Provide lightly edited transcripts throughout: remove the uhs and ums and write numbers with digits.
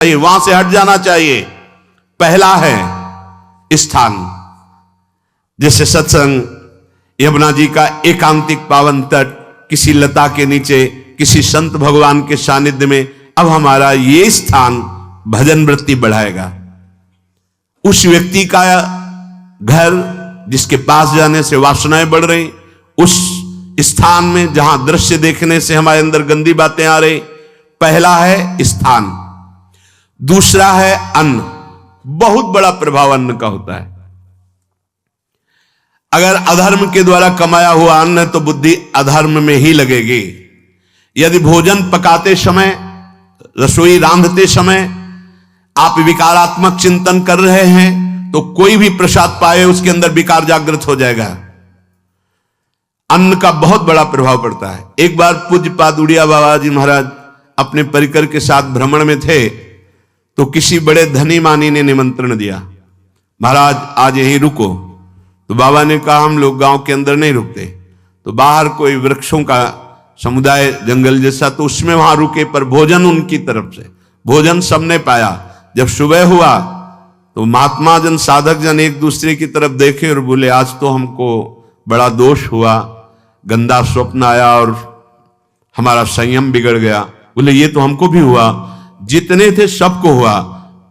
वहां से हट जाना चाहिए। पहला है स्थान, जैसे सत्संग, यमुना जी का एकांतिक पावन तट, किसी लता के नीचे, किसी संत भगवान के सानिध्य में। अब हमारा ये स्थान भजन वृत्ति बढ़ाएगा। उस व्यक्ति का घर जिसके पास जाने से वासनाएं बढ़ रही, उस स्थान में जहां दृश्य देखने से हमारे अंदर गंदी बातें आ रही। पहला है स्थान। दूसरा है अन्न। बहुत बड़ा प्रभाव अन्न का होता है। अगर अधर्म के द्वारा कमाया हुआ अन्न है तो बुद्धि अधर्म में ही लगेगी। यदि भोजन पकाते समय, रसोई रांधते समय आप विकारात्मक चिंतन कर रहे हैं तो कोई भी प्रसाद पाए उसके अंदर विकार जागृत हो जाएगा। अन्न का बहुत बड़ा प्रभाव पड़ता है। एक बार पूज्यपाद उड़िया बाबा जी महाराज अपने परिकर के साथ भ्रमण में थे तो किसी बड़े धनी मानी ने निमंत्रण दिया, महाराज आज यहीं रुको। तो बाबा ने कहा हम लोग गांव के अंदर नहीं रुकते, तो बाहर कोई वृक्षों का समुदाय, जंगल जैसा, तो उसमें वहां रुके। पर भोजन उनकी तरफ से, भोजन सबने पाया। जब सुबह हुआ तो महात्मा जन, साधक जन एक दूसरे की तरफ देखे और बोले आज तो हमको बड़ा दोष हुआ, गंदा स्वप्न आया और हमारा संयम बिगड़ गया। बोले ये तो हमको भी हुआ, जितने थे सबको हुआ।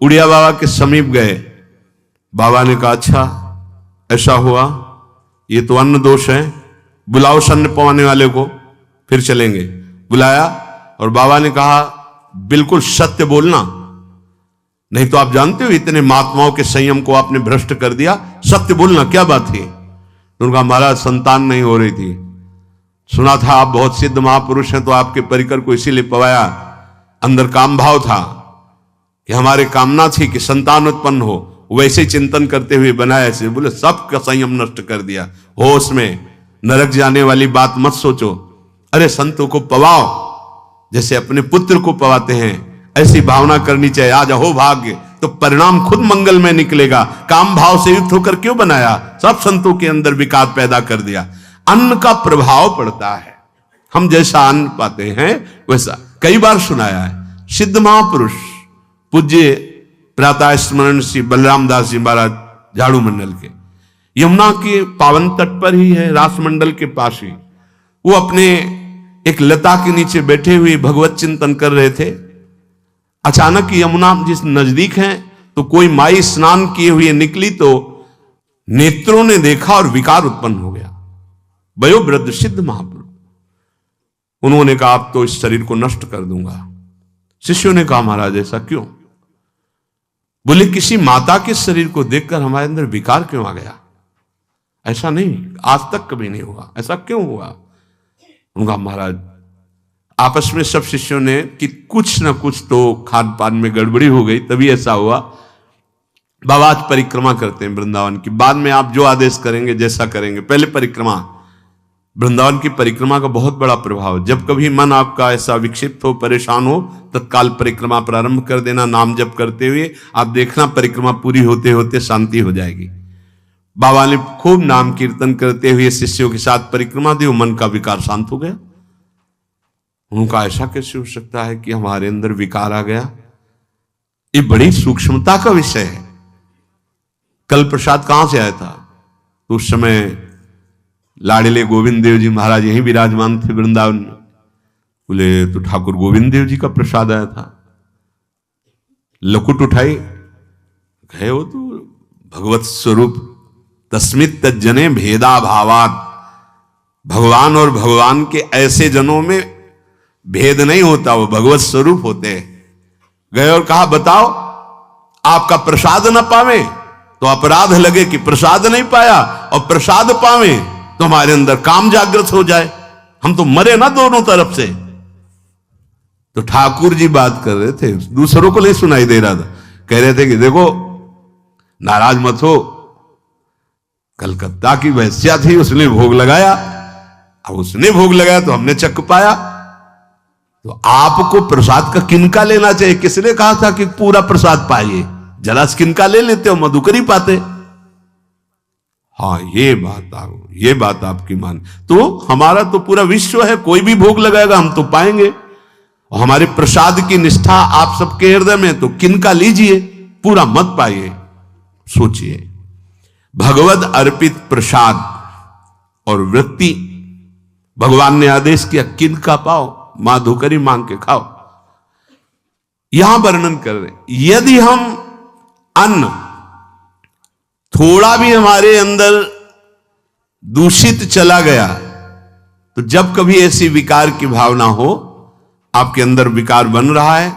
उड़िया बाबा के समीप गए। बाबा ने कहा अच्छा ऐसा हुआ, ये तो अन्न दोष है, बुलाओ सन्न पवाने वाले को, फिर चलेंगे। बुलाया और बाबा ने कहा बिल्कुल सत्य बोलना, नहीं तो आप जानते हो इतने महात्माओं के संयम को आपने भ्रष्ट कर दिया, सत्य बोलना क्या बात थी। उनका महाराज संतान नहीं हो रही थी, सुना था आप बहुत सिद्ध महापुरुष हैं तो आपके परिकर को इसीलिए पवाया। अंदर काम भाव था कि हमारे कामना थी कि संतान उत्पन्न हो, वैसे चिंतन करते हुए बनाया ऐसे। बोले सबका संयम नष्ट कर दिया। होश में, नरक जाने वाली बात मत सोचो। अरे संतों को पवाओ जैसे अपने पुत्र को पवाते हैं, ऐसी भावना करनी चाहिए। आज हो भाग्य तो परिणाम खुद मंगल में निकलेगा। काम भाव से युक्त होकर क्यों बनाया, सब संतों के अंदर विकार पैदा कर दिया। अन्न का प्रभाव पड़ता है। हम जैसा अन्न पाते हैं वैसा, कई बार सुनाया है। सिद्ध महापुरुष पूज्य प्रातः स्मरण श्री बलराम दास जी महाराज झाड़ू मंडल के, यमुना के पावन तट पर ही है, रास मंडल के पास ही, वो अपने एक लता के नीचे बैठे हुए भगवत चिंतन कर रहे थे। अचानक यमुना जिस नजदीक है तो कोई माई स्नान किए हुए निकली तो नेत्रों ने देखा और विकार उत्पन्न हो गया। वयोवृद्ध सिद्ध महापुरुष, उन्होंने कहा आप तो इस शरीर को नष्ट कर दूंगा। शिष्यों ने कहा महाराज ऐसा क्यों। बोले किसी माता के शरीर को देखकर हमारे अंदर विकार क्यों आ गया। ऐसा नहीं, आज तक कभी नहीं हुआ, ऐसा क्यों हुआ। उनका महाराज आपस में सब शिष्यों ने कि कुछ ना कुछ तो खान पान में गड़बड़ी हो गई तभी ऐसा हुआ। बाबा आज परिक्रमा करते हैं वृंदावन की, बाद में आप जो आदेश करेंगे जैसा करेंगे, पहले परिक्रमा। वृंदावन की परिक्रमा का बहुत बड़ा प्रभाव। जब कभी मन आपका ऐसा विक्षिप्त हो, परेशान हो, तत्काल परिक्रमा प्रारंभ कर देना। नाम जप करते हुए आप देखना परिक्रमा पूरी होते होते शांति हो जाएगी। बाबा ने खूब नाम कीर्तन करते हुए शिष्यों के साथ परिक्रमा दी, मन का विकार शांत हो गया। उनका ऐसा कैसे हो सकता है कि हमारे अंदर विकार आ गया। ये बड़ी सूक्ष्मता का विषय है। कल प्रसाद कहां से आया था, तो उस समय लाड़िले गोविंद देव जी महाराज यहीं विराजमान थे वृंदावन में। बोले तो ठाकुर गोविंद देव जी का प्रसाद आया था। लकुट उठाई, गए हो तो भगवत स्वरूप तस्मित तज्जने भेदा भावात। भगवान और भगवान के ऐसे जनों में भेद नहीं होता, वो भगवत स्वरूप होते हैं। गए और कहा बताओ आपका प्रसाद न पावे तो अपराध लगे कि प्रसाद नहीं पाया, और प्रसाद पावे तो हमारे अंदर काम जागृत हो जाए, हम तो मरे ना दोनों तरफ से। तो ठाकुर जी बात कर रहे थे, दूसरों को नहीं सुनाई दे रहा था। कह रहे थे कि देखो नाराज मत हो, कलकत्ता की वैश्या थी, उसने भोग लगाया, अब उसने भोग लगाया तो हमने चख पाया। तो आपको प्रसाद का किनका लेना चाहिए। किसने कहा था कि पूरा प्रसाद पाइए, जरा किनका ले लेते हो, मधुकरी पाते। हाँ ये बात आपकी मान। तो हमारा तो पूरा विश्व है, कोई भी भोग लगाएगा हम तो पाएंगे। और हमारे प्रसाद की निष्ठा आप सबके हृदय में, तो किनका लीजिए, पूरा मत पाइए। सोचिए, भगवद अर्पित प्रसाद और वृत्ति, भगवान ने आदेश किया किनका पाओ, मां धोकरी मांग के खाओ। यहां वर्णन कर रहे, यदि हम अन्न थोड़ा भी हमारे अंदर दूषित चला गया, तो जब कभी ऐसी विकार की भावना हो, आपके अंदर विकार बन रहा है,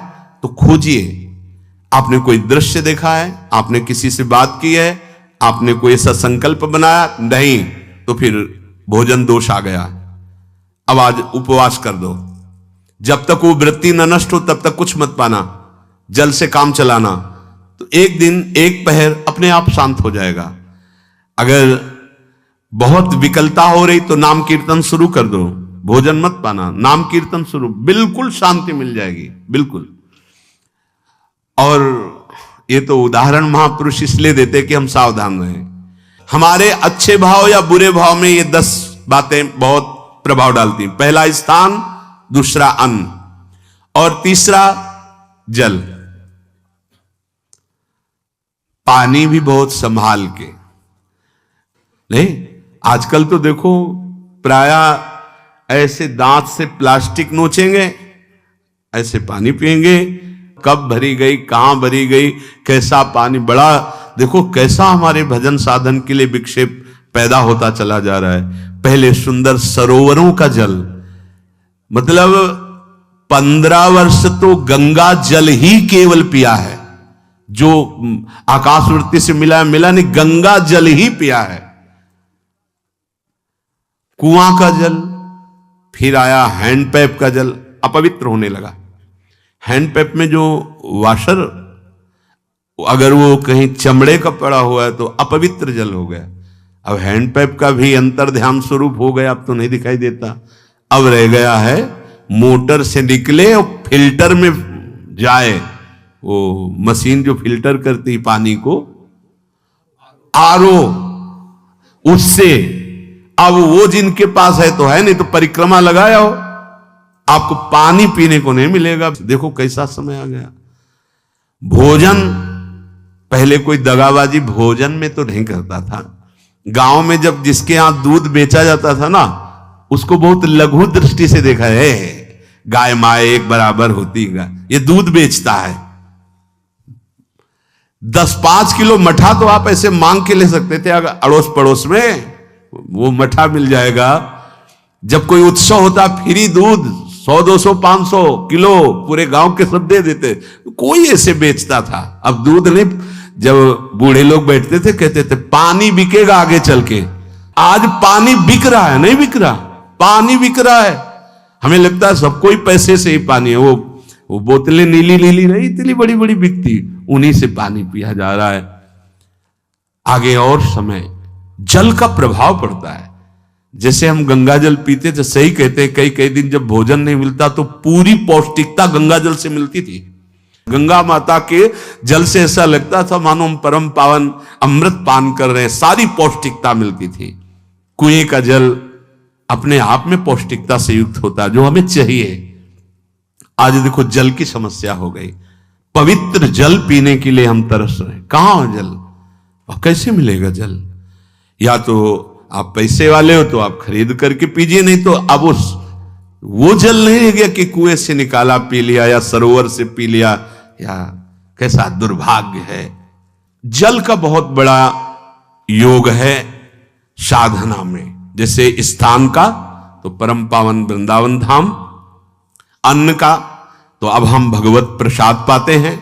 तो खोजिए। आपने कोई दृश्य देखा है, आपने किसी से बात की है, आपने कोई ऐसा संकल्प बनाया, नहीं, तो फिर भोजन दोष आ गया। अब आज उपवास कर दो, जब तक वो वृत्ति न नष्ट हो तब तक कुछ मत पाना, जल से काम चलाना, तो एक दिन एक पहर अपने आप शांत हो जाएगा। अगर बहुत विकलता हो रही तो नाम कीर्तन शुरू कर दो, भोजन मत पाना, नाम कीर्तन शुरू, बिल्कुल शांति मिल जाएगी, बिल्कुल। और ये तो उदाहरण महापुरुष इसलिए देते कि हम सावधान रहें। हमारे अच्छे भाव या बुरे भाव में ये 10 बातें बहुत प्रभाव डालती हैं। पहला स्थान, दूसरा अन्न, और तीसरा जल। पानी भी बहुत संभाल के, नहीं आजकल तो देखो प्राय ऐसे दांत से प्लास्टिक नोचेंगे, ऐसे पानी पिएंगे, कब भरी गई, कहां भरी गई, कैसा पानी, बड़ा देखो कैसा हमारे भजन साधन के लिए विक्षेप पैदा होता चला जा रहा है। पहले सुंदर सरोवरों का जल, मतलब 15 वर्ष तो गंगा जल ही केवल पिया है, जो आकाशवृत्ति से मिला नहीं, गंगा जल ही पिया है। कुआं का जल, फिर आया हैंडपैप का जल, अपवित्र होने लगा। हैंडपैप में जो वाशर, अगर वो कहीं चमड़े का पड़ा हुआ है तो अपवित्र जल हो गया। अब हैंडपैप का भी अंतर ध्यान स्वरूप हो गया, अब तो नहीं दिखाई देता। अब रह गया है मोटर से निकले और फिल्टर में जाए, वो मशीन जो फिल्टर करती पानी को, आरओ, उससे। अब वो जिनके पास है तो है, नहीं तो परिक्रमा लगाया हो, आपको पानी पीने को नहीं मिलेगा। देखो कैसा समय आ गया। भोजन, पहले कोई दगाबाजी भोजन में तो नहीं करता था। गांव में जब जिसके यहां दूध बेचा जाता था ना, उसको बहुत लघु दृष्टि से देखा है, गाय माए एक बराबर होती है, ये दूध बेचता है। 10-5 किलो मठा तो आप ऐसे मांग के ले सकते थे, अगर अड़ोस पड़ोस में वो मठा मिल जाएगा। जब कोई उत्सव होता, फ्री दूध 100, 200, 500 किलो पूरे गांव के सब दे देते, कोई ऐसे बेचता था। अब दूध नहीं, जब बूढ़े लोग बैठते थे कहते थे पानी बिकेगा आगे चल के। आज पानी बिक रहा है, नहीं बिक रहा, पानी बिक रहा है। हमें लगता है सबको ही पैसे से ही पानी है, वो बोतलें नीली नीली नहीं, इतनी बड़ी बड़ी बिकती, उन्हीं से पानी पिया जा रहा है। आगे और समय जल का प्रभाव पड़ता है। जैसे हम गंगा जल पीते थे, सही कहते हैं, कई कई दिन जब भोजन नहीं मिलता तो पूरी पौष्टिकता गंगा जल से मिलती थी। गंगा माता के जल से ऐसा लगता था मानो हम परम पावन अमृत पान कर रहे हैं, सारी पौष्टिकता मिलती थी। कुएं का जल अपने आप में पौष्टिकता से युक्त होता है, जो हमें चाहिए। आज देखो जल की समस्या हो गई, पवित्र जल पीने के लिए हम तरस रहे हैं। कहां हो जल, और कैसे मिलेगा जल? या तो आप पैसे वाले हो तो आप खरीद करके पीजिए, नहीं तो अब वो जल नहीं है गया कि कुएं से निकाला पी लिया या सरोवर से पी लिया, या कैसा दुर्भाग्य है। जल का बहुत बड़ा योग है साधना में। जैसे स्थान का तो परम पावन वृंदावन धाम, अन्न का तो अब हम भगवत प्रसाद पाते हैं,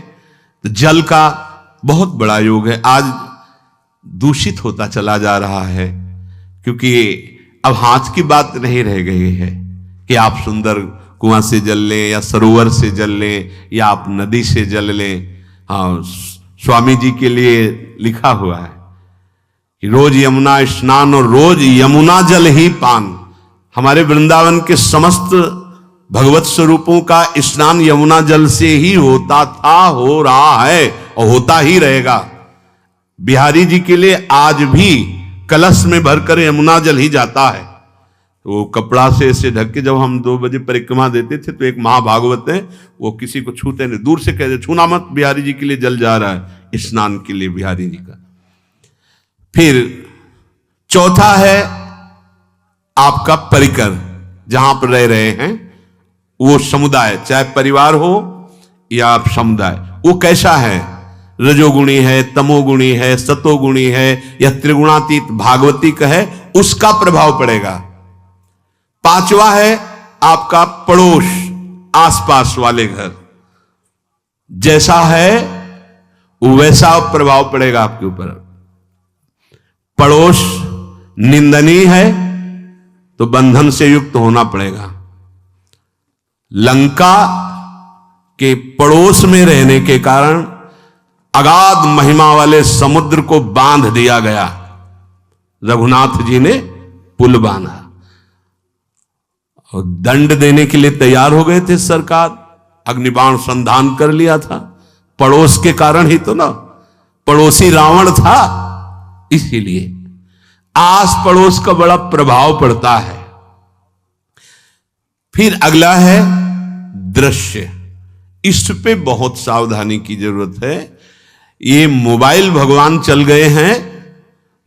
तो जल का बहुत बड़ा योग है। आज दूषित होता चला जा रहा है, क्योंकि अब हाथ की बात नहीं रह गई है कि आप सुंदर कुआं से जल लें या सरोवर से जल लें या आप नदी से जल लें। हाँ, स्वामी जी के लिए लिखा हुआ है कि रोज यमुना स्नान और रोज यमुना जल ही पान। हमारे वृंदावन के समस्त भगवत स्वरूपों का स्नान यमुना जल से ही होता था, हो रहा है और होता ही रहेगा। बिहारी जी के लिए आज भी कलश में भरकर यमुना जल ही जाता है। वो कपड़ा से ऐसे ढक के जब हम 2 बजे परिक्रमा देते थे तो एक महाभागवत है, वो किसी को छूते नहीं, दूर से कहते छूना मत, बिहारी जी के लिए जल जा रहा है स्नान के लिए बिहारी जी का। फिर चौथा है आपका परिकर, जहां पर रह रहे हैं वो समुदाय, चाहे परिवार हो या आप समुदाय, वो कैसा है, रजोगुणी है, तमोगुणी है, सतोगुणी है या त्रिगुणातीत भागवतिक है, उसका प्रभाव पड़ेगा। पांचवा है आपका पड़ोस, आसपास वाले घर, जैसा है वैसा प्रभाव पड़ेगा आपके ऊपर। पड़ोस निंदनीय है तो बंधन से युक्त होना पड़ेगा। लंका के पड़ोस में रहने के कारण अगाध महिमा वाले समुद्र को बांध दिया गया, रघुनाथ जी ने पुल बांधा और दंड देने के लिए तैयार हो गए थे सरकार, अग्निबाण संधान कर लिया था, पड़ोस के कारण ही तो ना, पड़ोसी रावण था, इसीलिए आस पड़ोस का बड़ा प्रभाव पड़ता है। फिर अगला है दृश्य, इस पे बहुत सावधानी की जरूरत है। ये मोबाइल भगवान चल गए हैं,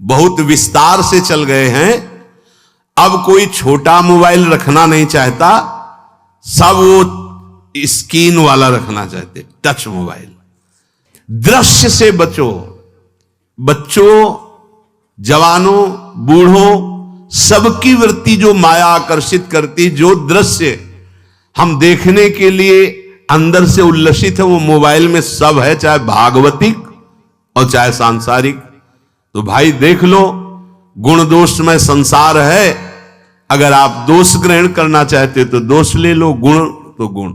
बहुत विस्तार से चल गए हैं, अब कोई छोटा मोबाइल रखना नहीं चाहता, सब वो स्क्रीन वाला रखना चाहते, टच मोबाइल। दृश्य से बचो, बच्चों, जवानों, बूढ़ों, सबकी वृत्ति जो माया आकर्षित करती, जो दृश्य हम देखने के लिए अंदर से उल्लसित है, वो मोबाइल में सब है, चाहे भागवतिक और चाहे सांसारिक। तो भाई देख लो, गुण दोष में संसार है, अगर आप दोष ग्रहण करना चाहते तो दोष ले लो, गुण तो गुण।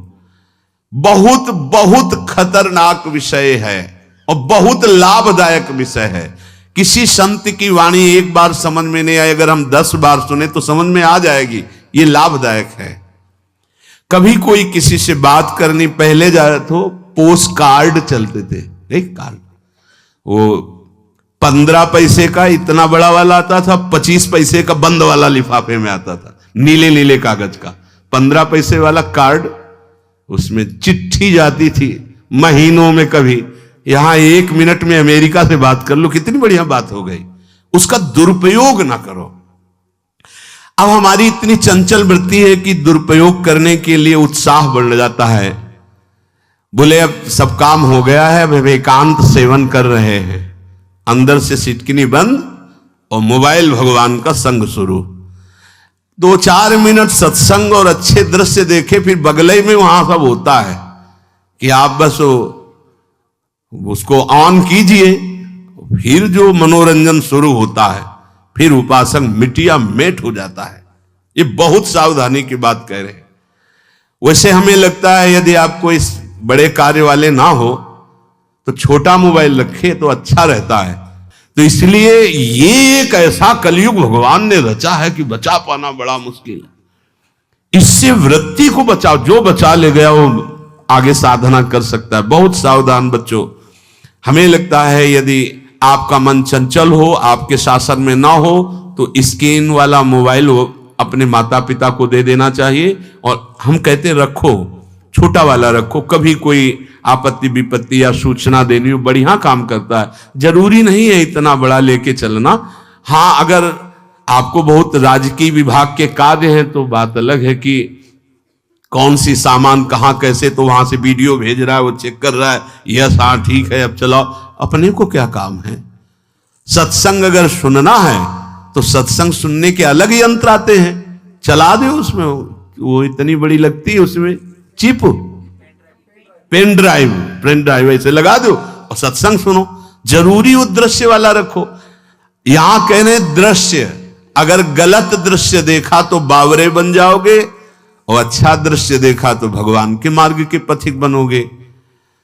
बहुत बहुत खतरनाक विषय है और बहुत लाभदायक विषय है। किसी संत की वाणी एक बार समझ में नहीं आई, अगर हम 10 बार सुने तो समझ में आ जाएगी, ये लाभदायक है। कभी कोई किसी से बात करनी, पहले जाए तो पोस्ट कार्ड चलते थे, एक कार्ड, वो 15 पैसे का इतना बड़ा वाला आता था, 25 पैसे का बंद वाला लिफाफे में आता था, नीले नीले कागज का 15 पैसे वाला कार्ड, उसमें चिट्ठी जाती थी महीनों में। कभी यहां 1 मिनट में अमेरिका से बात कर लो, कितनी बढ़िया बात हो गई। उसका दुरुपयोग ना करो। अब हमारी इतनी चंचल वृत्ति है कि दुरुपयोग करने के लिए उत्साह बढ़ जाता है, बोले अब सब काम हो गया है, अब एकांत सेवन कर रहे हैं, अंदर से सिटकिनी बंद और मोबाइल भगवान का संग शुरू। 2-4 मिनट सत्संग और अच्छे दृश्य देखे, फिर बगले में वहां सब होता है कि आप बस उसको ऑन कीजिए, फिर जो मनोरंजन शुरू होता है, फिर उपासक मिटिया मेट हो जाता है। ये बहुत सावधानी की बात कह रहे हैं। वैसे हमें लगता है यदि आपको इस बड़े कार्य वाले ना हो तो छोटा मोबाइल रखे तो अच्छा रहता है। तो इसलिए ये एक ऐसा कलयुग भगवान ने रचा है कि बचा पाना बड़ा मुश्किल है। इससे वृत्ति को बचाओ, जो बचा ले गया वो आगे साधना कर सकता है। बहुत सावधान बच्चों। हमें लगता है यदि आपका मन चंचल हो, आपके शासन में ना हो, तो स्क्रीन वाला मोबाइल अपने माता पिता को दे देना चाहिए। और हम कहते रखो, छोटा वाला रखो, कभी कोई आपत्ति विपत्ति या सूचना देनी हो, बढ़िया काम करता है। जरूरी नहीं है इतना बड़ा लेके चलना। हाँ, अगर आपको बहुत राजकीय विभाग के कार्य हैं तो बात अलग है कि कौन सी सामान कहां कैसे, तो वहां से वीडियो भेज रहा है, वो चेक कर रहा है, यस हाँ ठीक है अब चलाओ। अपने को क्या काम है? सत्संग अगर सुनना है तो सत्संग सुनने के अलग यंत्र आते हैं, चला दो उसमें, वो इतनी बड़ी लगती है, उसमें चिप, पेन ड्राइव ऐसे लगा दो और सत्संग सुनो। जरूरी वो दृश्य वाला रखो। यहां कहने दृश्य, अगर गलत दृश्य देखा तो बावरे बन जाओगे और अच्छा दृश्य देखा तो भगवान के मार्ग के पथिक बनोगे।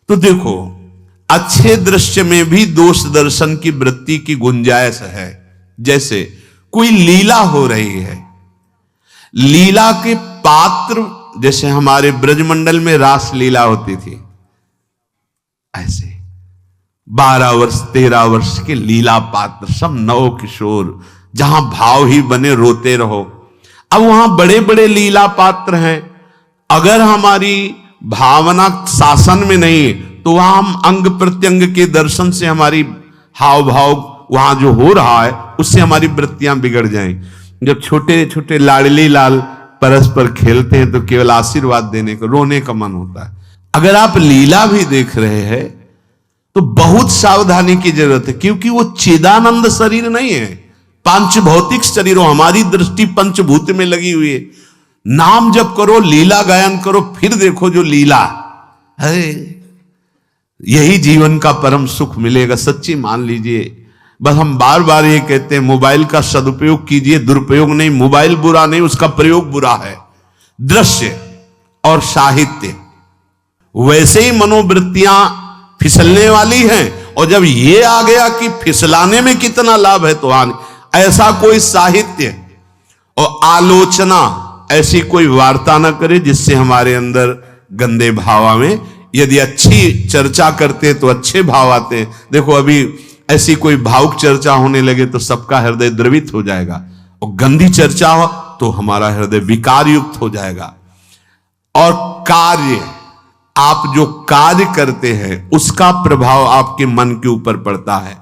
तो देखो, अच्छे दृश्य में भी दोष दर्शन की वृत्ति की गुंजाइश है। जैसे कोई लीला हो रही है, लीला के पात्र, जैसे हमारे ब्रजमंडल में रास लीला होती थी, ऐसे 12 वर्ष 13 वर्ष के लीला पात्र, सब नव किशोर, जहां भाव ही बने रोते रहो। अब वहां बड़े बड़े लीला पात्र हैं, अगर हमारी भावना शासन में नहीं है तो वहां हम अंग प्रत्यंग के दर्शन से हमारी हाव भाव वहां जो हो रहा है उससे हमारी वृत्तियां बिगड़ जाएं। जब छोटे छोटे लाडली लाल परस्पर खेलते हैं तो केवल आशीर्वाद देने को, रोने का मन होता है। अगर आप लीला भी देख रहे हैं तो बहुत सावधानी की जरूरत है, क्योंकि वो चिदानंद शरीर नहीं है, पांच भौतिक शरीर। हमारी दृष्टि पंचभूत में लगी हुई है। नाम जप करो, लीला गायन करो, फिर देखो जो लीला है, यही जीवन का परम सुख मिलेगा। सच्ची मान लीजिए। बस हम बार बार ये कहते हैं मोबाइल का सदुपयोग कीजिए, दुरुपयोग नहीं। मोबाइल बुरा नहीं, उसका प्रयोग बुरा है। दृश्य और साहित्य, वैसे ही मनोवृत्तियां फिसलने वाली हैं, और जब ये आ गया कि फिसलाने में कितना लाभ है तो ऐसा कोई साहित्य और आलोचना, ऐसी कोई वार्ता ना करे जिससे हमारे अंदर गंदे भाव आवे। यदि अच्छी चर्चा करते तो अच्छे भाव आते हैं। देखो अभी ऐसी कोई भावुक चर्चा होने लगे तो सबका हृदय द्रवित हो जाएगा, और गंदी चर्चा हो तो हमारा हृदय विकार युक्त हो जाएगा। और कार्य, आप जो कार्य करते हैं उसका प्रभाव आपके मन के ऊपर पड़ता है।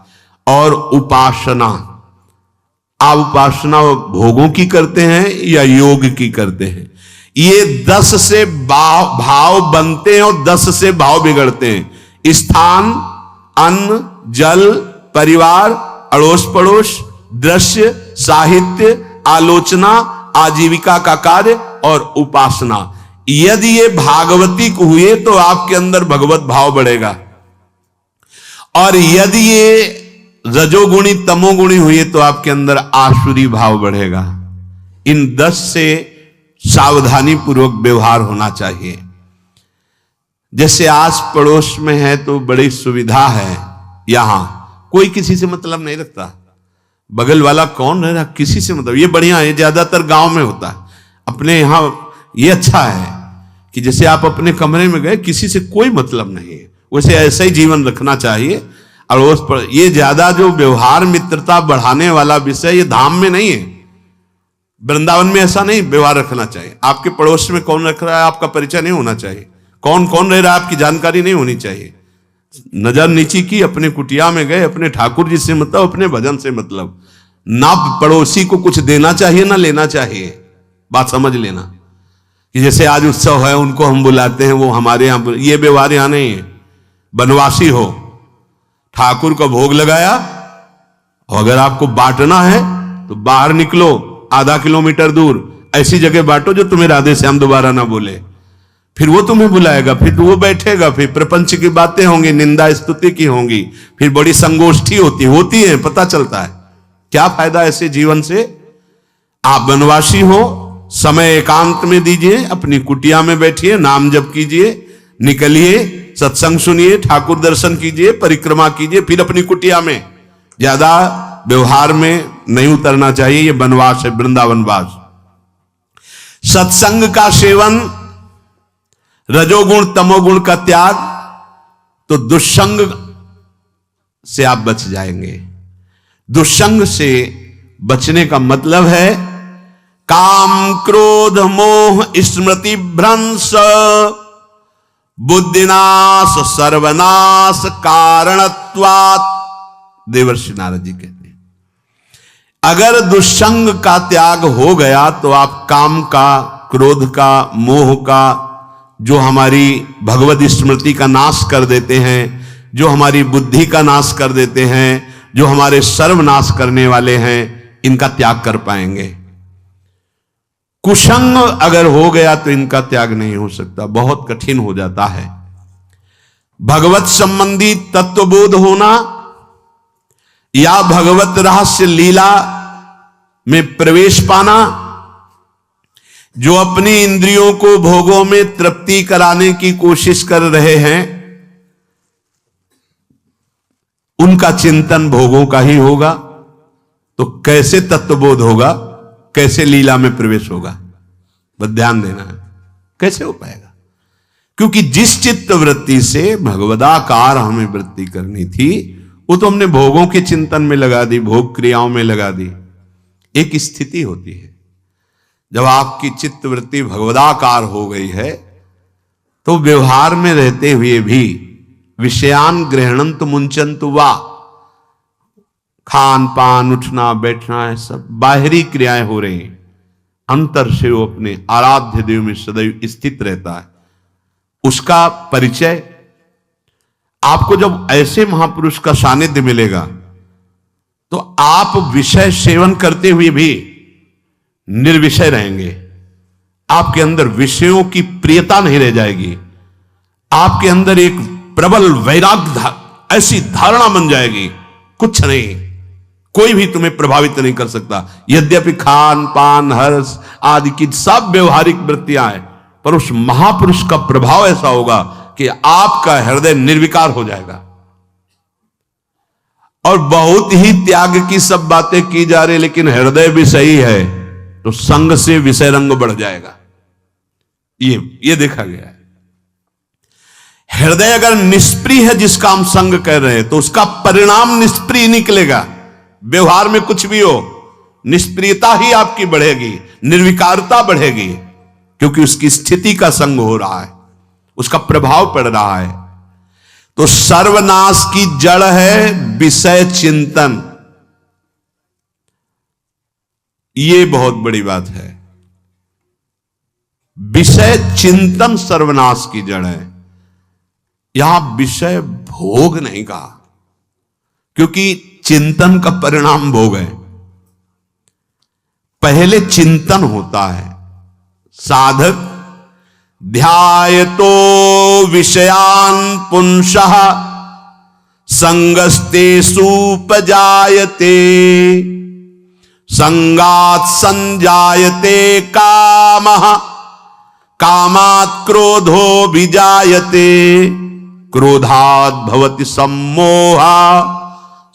और उपासना, आप उपासना भोगों की करते हैं या योग की करते हैं? ये 10 से भाव बनते हैं और 10 से भाव बिगड़ते हैं। स्थान, अन्न, जल, परिवार, अड़ोस पड़ोस, दृश्य, साहित्य, आलोचना, आजीविका का कार्य और उपासना। यदि ये भागवतिक हुए तो आपके अंदर भगवत भाव बढ़ेगा, और यदि ये रजोगुणी तमोगुणी हुए तो आपके अंदर आसुरी भाव बढ़ेगा। इन 10 से सावधानी पूर्वक व्यवहार होना चाहिए। जैसे आस पड़ोस में है तो बड़ी सुविधा है, यहां कोई किसी से मतलब नहीं रखता। बगल वाला कौन है, किसी से मतलब, ये बढ़िया है। ज्यादातर गांव में होता है। अपने यहां ये अच्छा है कि जैसे आप अपने कमरे में गए, किसी से कोई मतलब नहीं है, वैसे ऐसा ही जीवन रखना चाहिए। अड़ोस पर ये ज्यादा जो व्यवहार मित्रता बढ़ाने वाला विषय, ये धाम में नहीं है। वृंदावन में ऐसा नहीं व्यवहार रखना चाहिए। आपके पड़ोस में कौन रख रहा है आपका परिचय नहीं होना चाहिए, कौन कौन रह रहा है आपकी जानकारी नहीं होनी चाहिए। नजर नीची की, अपने कुटिया में गए, अपने ठाकुर जी से मतलब, अपने भजन से मतलब। ना पड़ोसी को कुछ देना चाहिए ना लेना चाहिए। बात समझ लेना कि जैसे आज उत्सव है उनको हम बुलाते हैं, वो हमारे यहां, ये व्यवहार यहां नहीं है। बनवासी हो, ठाकुर का भोग लगाया, और अगर आपको बांटना है तो बाहर निकलो, आधा किलोमीटर दूर ऐसी जगह बांटो जो तुम्हें राधे श्याम दोबारा ना बोले। फिर वो तुम्हें बुलाएगा, फिर वो बैठेगा, फिर प्रपंच की बातें होंगी, निंदा स्तुति की होंगी, फिर बड़ी संगोष्ठी होती है, पता चलता है। क्या फायदा ऐसे जीवन से? आप वनवासी हो, समय एकांत में दीजिए, अपनी कुटिया में बैठिए, नाम जप कीजिए, निकलिए, सत्संग सुनिए, ठाकुर दर्शन कीजिए, परिक्रमा कीजिए, फिर अपनी कुटिया में। ज्यादा व्यवहार में नहीं उतरना चाहिए। ये वनवास है, वृंदावनवास। सत्संग का सेवन, रजोगुण तमोगुण का त्याग, तो दुष्संग से आप बच जाएंगे। दुष्संग से बचने का मतलब है काम क्रोध मोह स्मृति भ्रंश बुद्धिनाश सर्वनाश कारणत्वात्। देवर्षि नारद जी कहते हैं, अगर दुष्संग का त्याग हो गया तो आप काम का, क्रोध का, मोह का, जो हमारी भगवत स्मृति का नाश कर देते हैं, जो हमारी बुद्धि का नाश कर देते हैं, जो हमारे सर्वनाश करने वाले हैं, इनका त्याग कर पाएंगे। कुसंग अगर हो गया तो इनका त्याग नहीं हो सकता, बहुत कठिन हो जाता है। भगवत संबंधी तत्वबोध होना या भगवत रहस्य लीला में प्रवेश पाना, जो अपनी इंद्रियों को भोगों में तृप्ति कराने की कोशिश कर रहे हैं, उनका चिंतन भोगों का ही होगा। तो कैसे तत्वबोध होगा, कैसे लीला में प्रवेश होगा? बस ध्यान देना है, कैसे हो पाएगा? क्योंकि जिस चित्त वृत्ति से भगवदाकार हमें वृत्ति करनी थी, वो तो हमने भोगों के चिंतन में लगा दी, भोग क्रियाओं में लगा दी। एक स्थिति होती है जब आपकी चित्तवृत्ति भगवदाकार हो गई है तो व्यवहार में रहते हुए भी विषयान ग्रहणंत मुंचंत वा, खान पान उठना बैठना है सब बाहरी क्रियाएं हो रही हैं, अंतर से वो अपने आराध्य देव में सदैव स्थित रहता है। उसका परिचय आपको जब ऐसे महापुरुष का सानिध्य मिलेगा तो आप विषय सेवन करते हुए भी निर्विषय रहेंगे। आपके अंदर विषयों की प्रियता नहीं रह जाएगी, आपके अंदर एक प्रबल वैराग्य ऐसी धारणा बन जाएगी, कुछ नहीं, कोई भी तुम्हें प्रभावित नहीं कर सकता। यद्यपि खान पान हर्ष आदि की सब व्यवहारिक वृत्तियां हैं, पर उस महापुरुष का प्रभाव ऐसा होगा कि आपका हृदय निर्विकार हो जाएगा। और बहुत ही त्याग की सब बातें की जा रही, लेकिन हृदय भी सही है तो संग से विषय रंग बढ़ जाएगा। ये देखा गया है। हृदय अगर निष्प्रिय है, जिसका हम संग कह रहे हैं, तो उसका परिणाम निष्प्रिय निकलेगा। व्यवहार में कुछ भी हो, निष्प्रियता ही आपकी बढ़ेगी, निर्विकारता बढ़ेगी, क्योंकि उसकी स्थिति का संग हो रहा है, उसका प्रभाव पड़ रहा है। तो सर्वनाश की जड़ है विषय चिंतन। ये बहुत बड़ी बात है। विषय चिंतन सर्वनाश की जड़ है। यहां विषय भोग नहीं कहा, क्योंकि चिंतन का परिणाम भोग है। पहले चिंतन होता है। साधक ध्यायतो विषयान पुंसः संगस्तेषु उपजायते, संगात् संजायते कामः, कामात् क्रोधो विजायते, क्रोधात् भवति सम्मोहः,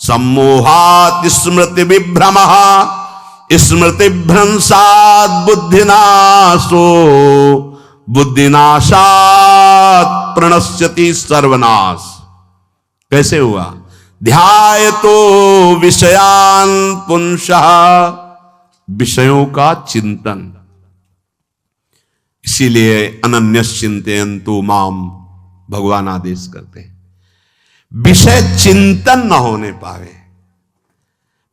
सम्मोहात् स्मृति विभ्रमः, स्मृति भ्रंशात् बुद्धिनाशो, बुद्धिनाशात् प्रणश्यति सर्वनाश। कैसे हुआ? ध्यायतो विषयान पुंसः, विषयों का चिंतन। इसीलिए अनन्यश्चिन्तयन्तु माम भगवान आदेश करते हैं। विषय चिंतन न होने पावे,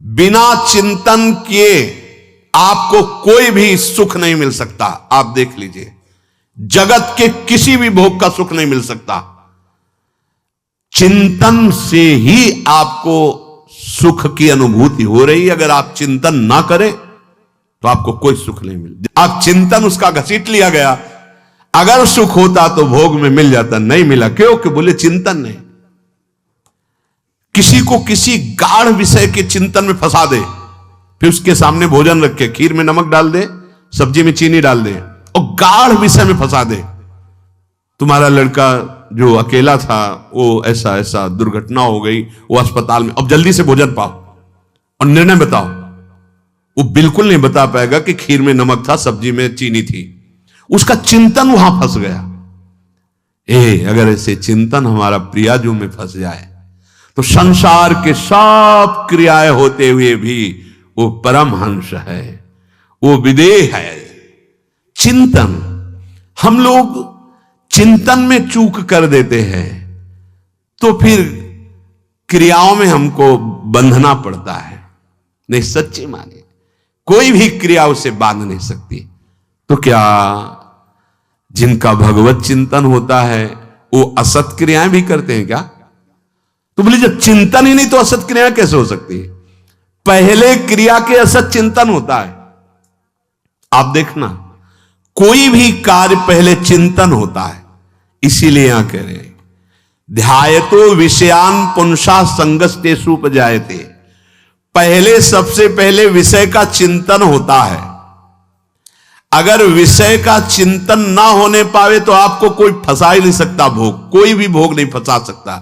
बिना चिंतन किए आपको कोई भी सुख नहीं मिल सकता। आप देख लीजिए, जगत के किसी भी भोग का सुख नहीं मिल सकता। चिंतन से ही आपको सुख की अनुभूति हो रही है। अगर आप चिंतन ना करें तो आपको कोई सुख नहीं मिल। आप चिंतन उसका घसीट लिया गया। अगर सुख होता तो भोग में मिल जाता, नहीं मिला। क्यों? कि बोले चिंतन नहीं। किसी को किसी गाढ़ विषय के चिंतन में फंसा दे, फिर उसके सामने भोजन रखे, खीर में नमक डाल दे, सब्जी में चीनी डाल दे और गाढ़ विषय में फंसा दे। तुम्हारा लड़का जो अकेला था, वो ऐसा ऐसा दुर्घटना हो गई, वो अस्पताल में, अब जल्दी से भोजन पाओ और निर्णय बताओ। वो बिल्कुल नहीं बता पाएगा कि खीर में नमक था, सब्जी में चीनी थी। उसका चिंतन वहां फंस गया। अगर ऐसे चिंतन हमारा प्रियाजू में फंस जाए तो संसार के सब क्रियाएं होते हुए भी वो परमहंस है, वो विदेह है। चिंतन, हम लोग चिंतन में चूक कर देते हैं तो फिर क्रियाओं में हमको बंधना पड़ता है। नहीं, सच्ची माने कोई भी क्रिया उसे बांध नहीं सकती। तो क्या जिनका भगवत चिंतन होता है वो असत क्रियाएं भी करते हैं क्या? तो बोले जब चिंतन ही नहीं तो असत क्रिया कैसे हो सकती है? पहले क्रिया के असत चिंतन होता है। आप देखना, कोई भी कार्य पहले चिंतन होता है। इसीलिए यहां कह रहे हैं ध्यायतो विषयान पुंसा संगस्तेषु उपजायते। पहले, सबसे पहले विषय का चिंतन होता है। अगर विषय का चिंतन ना होने पावे तो आपको कोई फंसा ही नहीं सकता। भोग, कोई भी भोग नहीं फंसा सकता।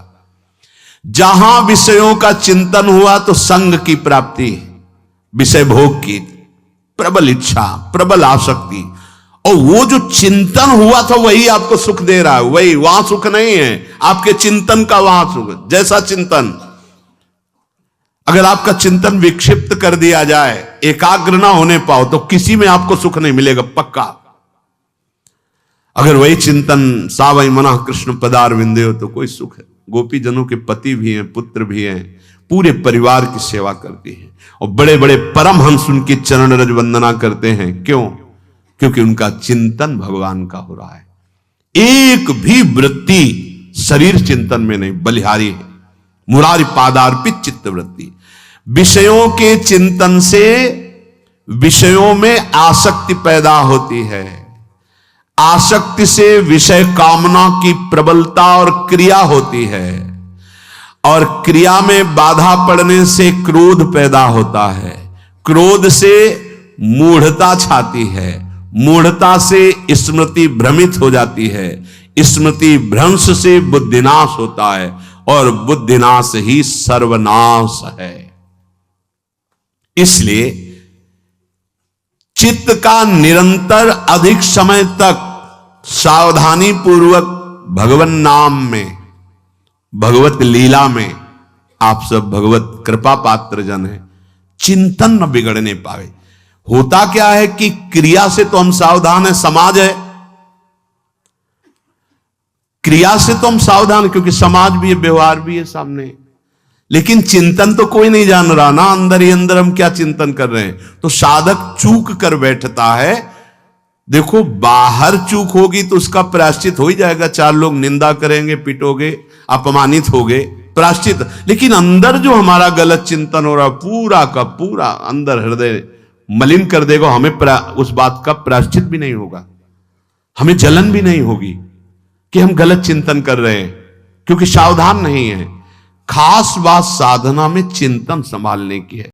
जहां विषयों का चिंतन हुआ तो संग की प्राप्ति, विषय भोग की प्रबल इच्छा, प्रबल आसक्ति, और वो जो चिंतन हुआ था वही आपको सुख दे रहा है। वही, वहां सुख नहीं है, आपके चिंतन का वहां सुख। जैसा चिंतन, अगर आपका चिंतन विक्षिप्त कर दिया जाए, एकाग्र ना होने पाओ, तो किसी में आपको सुख नहीं मिलेगा पक्का। अगर वही चिंतन सावई मना कृष्ण पदार विंदे हो तो कोई सुख है। गोपी जनों के पति भी हैं, पुत्र भी हैं, पूरे परिवार की सेवा करती हैं, और बड़े बड़े परमहंस उनकी चरण रज वंदना करते हैं। क्यों? क्योंकि उनका चिंतन भगवान का हो रहा है। एक भी वृत्ति शरीर चिंतन में नहीं, बलिहारी है। मुरारी पादार्पित चित्त वृत्ति। विषयों के चिंतन से विषयों में आसक्ति पैदा होती है, आसक्ति से विषय कामना की प्रबलता और क्रिया होती है, और क्रिया में बाधा पड़ने से क्रोध पैदा होता है, क्रोध से मूढ़ता छाती है, मूढ़ता से स्मृति भ्रमित हो जाती है, स्मृति भ्रंश से बुद्धिनाश होता है, और बुद्धिनाश ही सर्वनाश है। इसलिए चित्त का निरंतर अधिक समय तक सावधानी पूर्वक भगवन नाम में, भगवत लीला में, आप सब भगवत कृपा पात्र जन हैं, चिंतन न बिगड़ने पावे। होता क्या है कि क्रिया से तो हम सावधान है, समाज है, क्रिया से तो हम सावधान, क्योंकि समाज भी है, व्यवहार भी है सामने, लेकिन चिंतन तो कोई नहीं जान रहा ना, अंदर ही अंदर हम क्या चिंतन कर रहे हैं। तो साधक चूक कर बैठता है। देखो, बाहर चूक होगी तो उसका प्रायश्चित हो ही जाएगा, चार लोग निंदा करेंगे, पिटोगे, अपमानित होगे, प्रायश्चित। लेकिन अंदर जो हमारा गलत चिंतन हो रहा, पूरा का पूरा अंदर हृदय मलिन कर देगा, हमें उस बात का प्रायश्चित भी नहीं होगा, हमें जलन भी नहीं होगी कि हम गलत चिंतन कर रहे हैं, क्योंकि सावधान नहीं है। खास बात साधना में चिंतन संभालने की है।